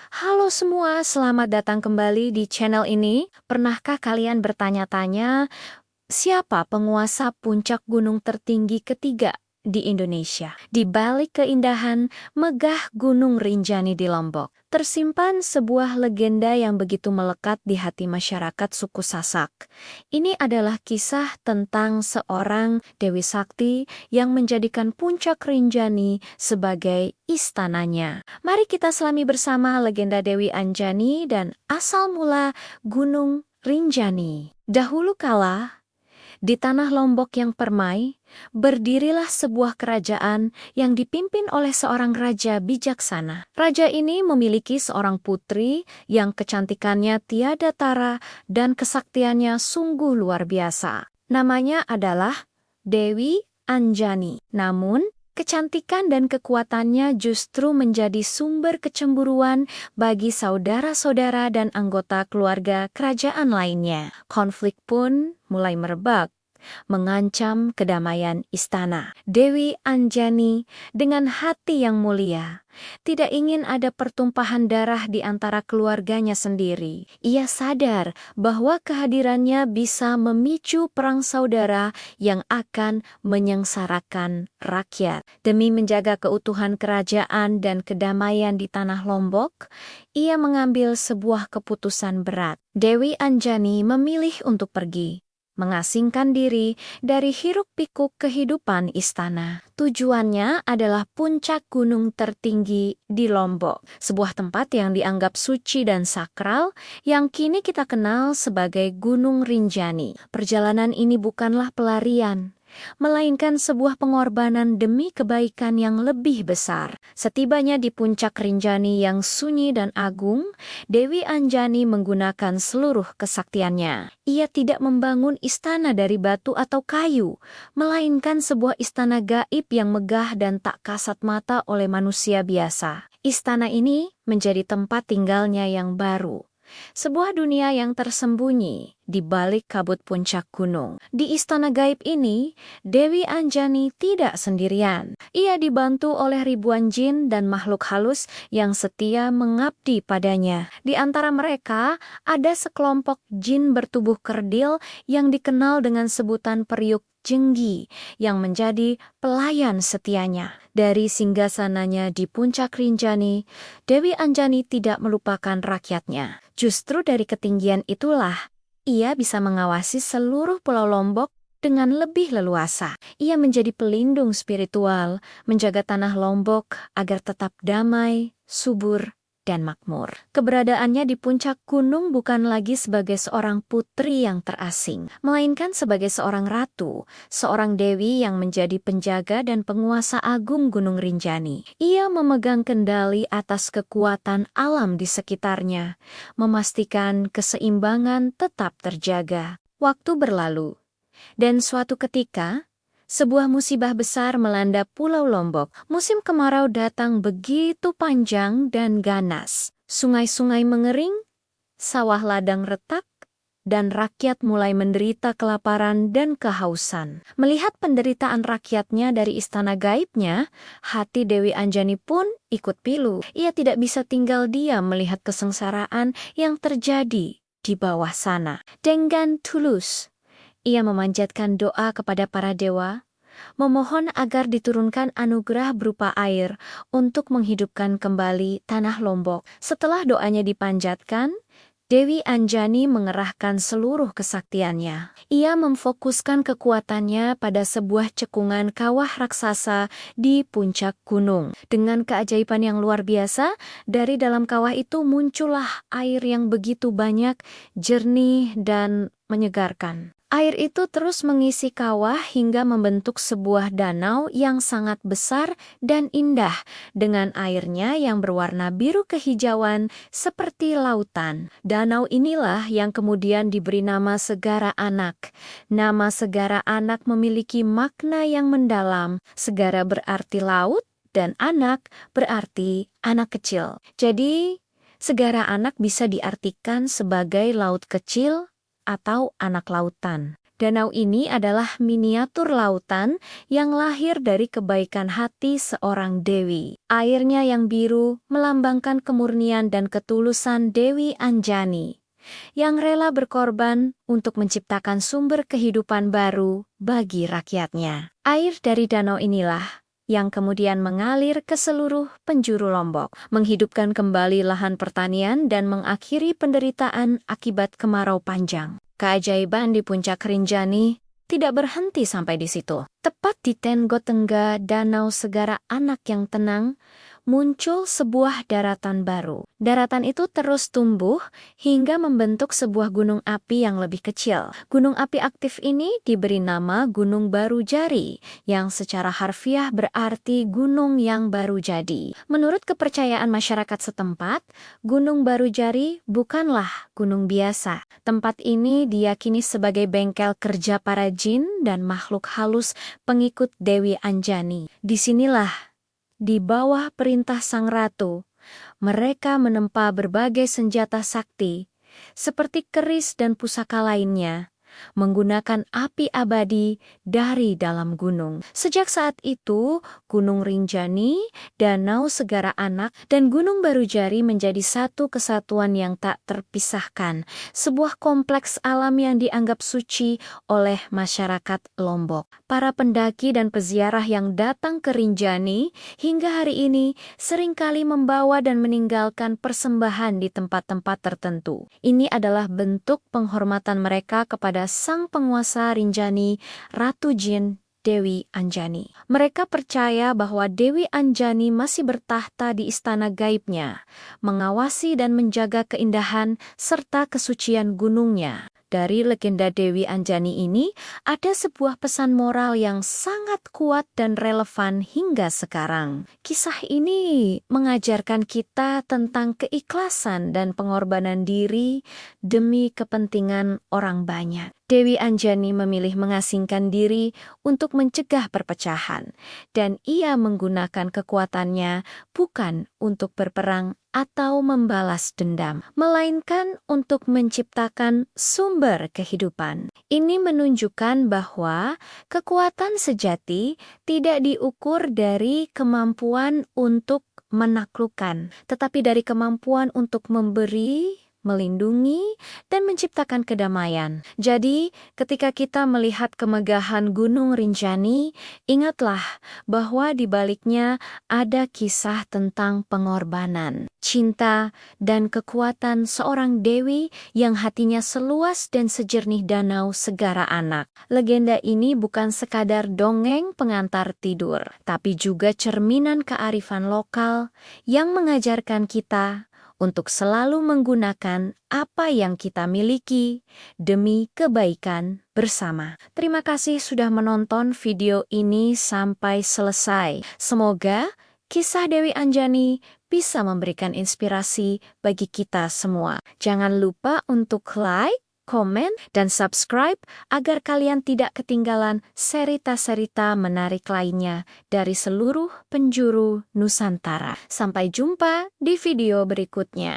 Halo semua, selamat datang kembali di channel ini. Pernahkah kalian bertanya-tanya, siapa penguasa puncak gunung tertinggi ketiga di Indonesia? Di balik keindahan megah Gunung Rinjani di Lombok, tersimpan sebuah legenda yang begitu melekat di hati masyarakat suku Sasak. Ini adalah kisah tentang seorang Dewi Sakti yang menjadikan puncak Rinjani sebagai istananya. Mari kita selami bersama legenda Dewi Anjani dan asal mula Gunung Rinjani. Dahulu kala, di tanah Lombok yang permai, berdirilah sebuah kerajaan yang dipimpin oleh seorang raja bijaksana. Raja ini memiliki seorang putri yang kecantikannya tiada tara dan kesaktiannya sungguh luar biasa. Namanya adalah Dewi Anjani. Namun, kecantikan dan kekuatannya justru menjadi sumber kecemburuan bagi saudara-saudara dan anggota keluarga kerajaan lainnya. Konflik pun mulai merebak, mengancam kedamaian istana. Dewi Anjani dengan hati yang mulia tidak ingin ada pertumpahan darah di antara keluarganya sendiri. Ia sadar bahwa kehadirannya bisa memicu perang saudara yang akan menyengsarakan rakyat. Demi menjaga keutuhan kerajaan dan kedamaian di tanah Lombok, ia mengambil sebuah keputusan berat. Dewi Anjani memilih untuk pergi, mengasingkan diri dari hiruk-pikuk kehidupan istana. Tujuannya adalah puncak gunung tertinggi di Lombok, sebuah tempat yang dianggap suci dan sakral yang kini kita kenal sebagai Gunung Rinjani. Perjalanan ini bukanlah pelarian, melainkan sebuah pengorbanan demi kebaikan yang lebih besar. Setibanya di puncak Rinjani yang sunyi dan agung, Dewi Anjani menggunakan seluruh kesaktiannya. Ia tidak membangun istana dari batu atau kayu, melainkan sebuah istana gaib yang megah dan tak kasat mata oleh manusia biasa. Istana ini menjadi tempat tinggalnya yang baru, sebuah dunia yang tersembunyi di balik kabut puncak gunung. Di istana gaib ini, Dewi Anjani tidak sendirian. Ia dibantu oleh ribuan jin dan makhluk halus yang setia mengabdi padanya. Di antara mereka, ada sekelompok jin bertubuh kerdil yang dikenal dengan sebutan periuk Jenggi yang menjadi pelayan setianya. Dari singgasananya di puncak Rinjani, Dewi Anjani tidak melupakan rakyatnya. Justru dari ketinggian itulah ia bisa mengawasi seluruh Pulau Lombok dengan lebih leluasa. Ia menjadi pelindung spiritual, menjaga tanah Lombok agar tetap damai, subur, dan makmur. Keberadaannya di puncak gunung bukan lagi sebagai seorang putri yang terasing, melainkan sebagai seorang ratu, seorang dewi yang menjadi penjaga dan penguasa agung Gunung Rinjani. Ia memegang kendali atas kekuatan alam di sekitarnya, memastikan keseimbangan tetap terjaga. Waktu berlalu, dan suatu ketika, sebuah musibah besar melanda Pulau Lombok. Musim kemarau datang begitu panjang dan ganas. Sungai-sungai mengering, sawah ladang retak, dan rakyat mulai menderita kelaparan dan kehausan. Melihat penderitaan rakyatnya dari istana gaibnya, hati Dewi Anjani pun ikut pilu. Ia tidak bisa tinggal diam melihat kesengsaraan yang terjadi di bawah sana. Dengan tulus, ia memanjatkan doa kepada para dewa, memohon agar diturunkan anugerah berupa air untuk menghidupkan kembali tanah Lombok. Setelah doanya dipanjatkan, Dewi Anjani mengerahkan seluruh kesaktiannya. Ia memfokuskan kekuatannya pada sebuah cekungan kawah raksasa di puncak gunung. Dengan keajaiban yang luar biasa, dari dalam kawah itu muncullah air yang begitu banyak, jernih dan menyegarkan. Air itu terus mengisi kawah hingga membentuk sebuah danau yang sangat besar dan indah, dengan airnya yang berwarna biru kehijauan seperti lautan. Danau inilah yang kemudian diberi nama Segara Anak. Nama Segara Anak memiliki makna yang mendalam. Segara berarti laut dan anak berarti anak kecil. Jadi, Segara Anak bisa diartikan sebagai laut kecil atau anak lautan. Danau ini adalah miniatur lautan yang lahir dari kebaikan hati seorang dewi. Airnya yang biru melambangkan kemurnian dan ketulusan Dewi Anjani, yang rela berkorban untuk menciptakan sumber kehidupan baru bagi rakyatnya. Air dari danau inilah yang kemudian mengalir ke seluruh penjuru Lombok, menghidupkan kembali lahan pertanian dan mengakhiri penderitaan akibat kemarau panjang. Keajaiban di Puncak Rinjani tidak berhenti sampai di situ. Tepat di Tenggo-Tengga Danau Segara Anak yang tenang, muncul sebuah daratan baru. Daratan itu terus tumbuh hingga membentuk sebuah gunung api yang lebih kecil. Gunung api aktif ini diberi nama Gunung Baru Jari, yang secara harfiah berarti gunung yang baru jadi. Menurut kepercayaan masyarakat setempat, Gunung Baru Jari bukanlah gunung biasa. Tempat ini diyakini sebagai bengkel kerja para jin dan makhluk halus pengikut Dewi Anjani. Disinilah, di bawah perintah Sang Ratu, mereka menempa berbagai senjata sakti, seperti keris dan pusaka lainnya, menggunakan api abadi dari dalam gunung. Sejak saat itu, Gunung Rinjani, Danau Segara Anak, dan Gunung Baru Jari menjadi satu kesatuan yang tak terpisahkan, sebuah kompleks alam yang dianggap suci oleh masyarakat Lombok. Para pendaki dan peziarah yang datang ke Rinjani hingga hari ini seringkali membawa dan meninggalkan persembahan di tempat-tempat tertentu. Ini adalah bentuk penghormatan mereka kepada sang penguasa Rinjani, Ratu Jin Dewi Anjani. Mereka percaya bahwa Dewi Anjani masih bertahta di istana gaibnya, mengawasi dan menjaga keindahan serta kesucian gunungnya. Dari legenda Dewi Anjani ini, ada sebuah pesan moral yang sangat kuat dan relevan hingga sekarang. Kisah ini mengajarkan kita tentang keikhlasan dan pengorbanan diri demi kepentingan orang banyak. Dewi Anjani memilih mengasingkan diri untuk mencegah perpecahan, dan ia menggunakan kekuatannya bukan untuk berperang atau membalas dendam, melainkan untuk menciptakan sumber kehidupan. Ini menunjukkan bahwa kekuatan sejati tidak diukur dari kemampuan untuk menaklukkan, tetapi dari kemampuan untuk memberi, melindungi, dan menciptakan kedamaian. Jadi, ketika kita melihat kemegahan Gunung Rinjani, ingatlah bahwa di baliknya ada kisah tentang pengorbanan, cinta, dan kekuatan seorang dewi yang hatinya seluas dan sejernih Danau Segara Anak. Legenda ini bukan sekadar dongeng pengantar tidur, tapi juga cerminan kearifan lokal yang mengajarkan kita untuk selalu menggunakan apa yang kita miliki demi kebaikan bersama. Terima kasih sudah menonton video ini sampai selesai. Semoga kisah Dewi Anjani bisa memberikan inspirasi bagi kita semua. Jangan lupa untuk like, komen, dan subscribe agar kalian tidak ketinggalan cerita-cerita menarik lainnya dari seluruh penjuru Nusantara. Sampai jumpa di video berikutnya.